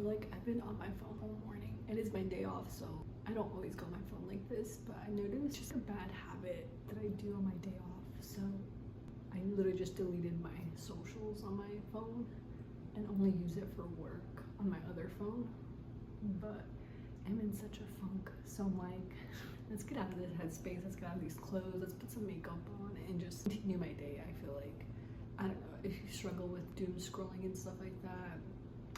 feel like I've been on my phone all morning. It is my day off, so I don't always go on my phone like this, but I noticed it's just a bad habit that I do on my day off. So I literally just deleted my socials on my phone and only use it for work on my other phone. But I'm in such a funk, so I'm like, let's get out of this headspace, let's get out of these clothes, let's put some makeup on and just continue my day. I feel like, I don't know, if you struggle with doom scrolling and stuff like that,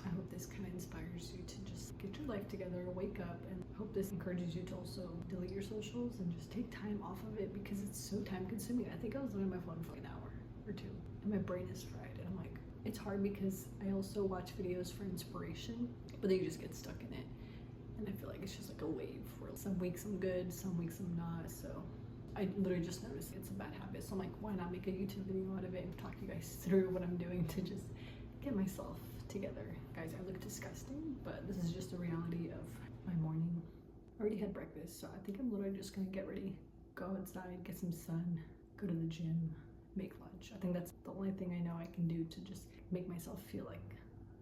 I hope this kind of inspires you to just get your life together, wake up, and I hope this encourages you to also delete your socials and just take time off of it because it's so time consuming. I think I was on my phone for like an hour or two and my brain is fried, and I'm like, it's hard because I also watch videos for inspiration, but then you just get stuck in it. And I feel like it's just like a wave where some weeks I'm good, some weeks I'm not. So I literally just noticed it's a bad habit. So I'm like, why not make a YouTube video out of it and talk to you guys through what I'm doing to just get myself together. Guys, I look disgusting, but this is just the reality of my morning. I already had breakfast, so I think I'm literally just gonna get ready, go outside, get some sun, go to the gym, make lunch. I think that's the only thing I know I can do to just make myself feel like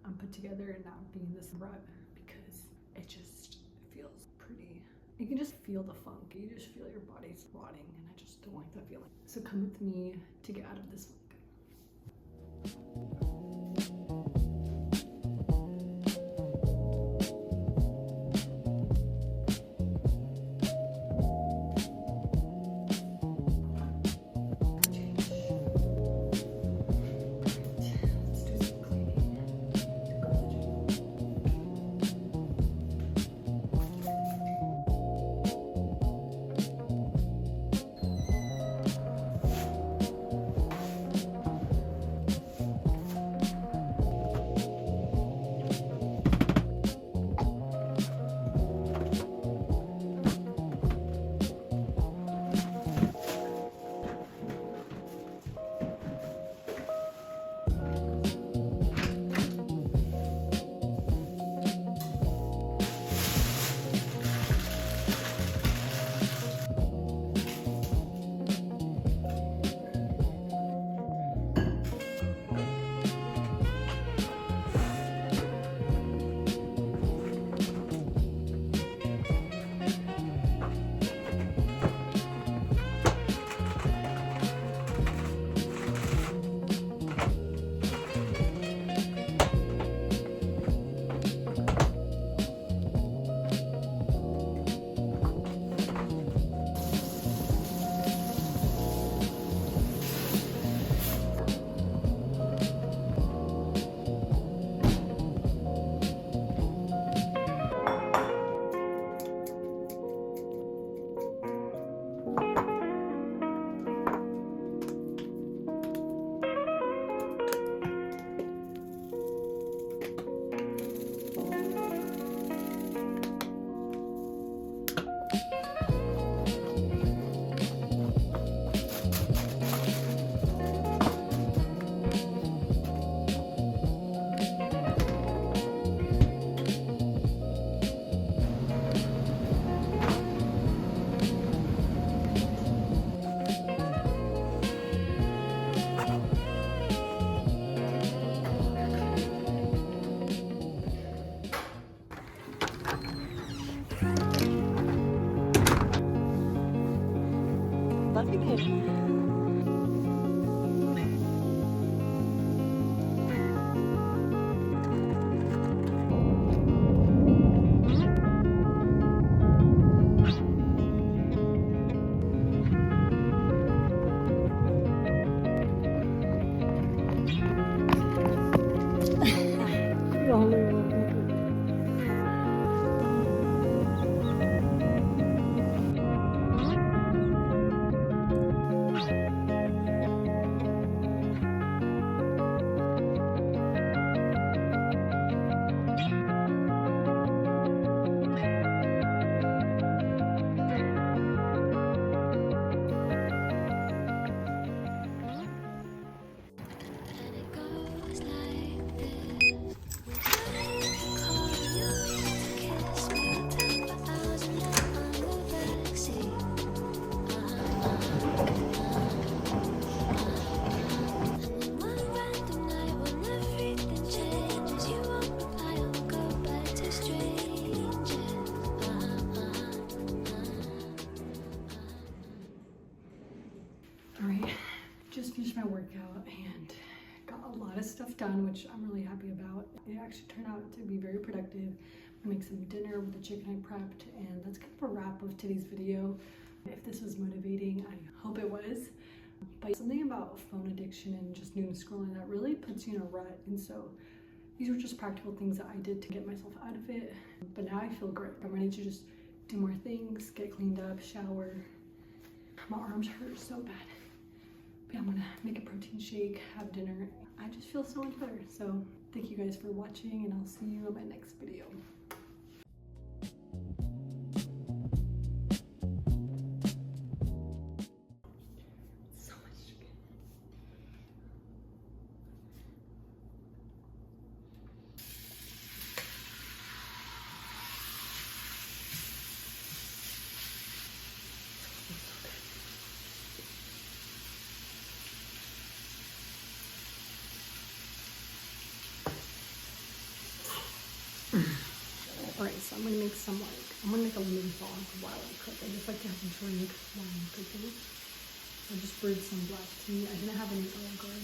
I'm put together and not be in this rut, because it just feels pretty, you can just feel the funk, you just feel your body's rotting, and I just don't like that feeling. So come with me to get out of this funk. Loving it. of stuff done, which I'm really happy about. It actually turned out to be very productive. I'm gonna make some dinner with the chicken I prepped, and that's kind of a wrap of today's video. If this was motivating, I hope it was. But something about phone addiction and just doom scrolling that really puts you in a rut, and so these were just practical things that I did to get myself out of it. But now I feel great. I'm ready to just do more things, get cleaned up, shower. My arms hurt so bad. But I'm gonna make a protein shake, have dinner. I just feel so much better. So thank you guys for watching, and I'll see you in my next video. So much chicken. Alright, so I'm gonna make some I'm gonna make a lemon fog while I cook. I just like to have a drink while I'm cooking. I just brewed some black tea. I didn't have any Earl Grey.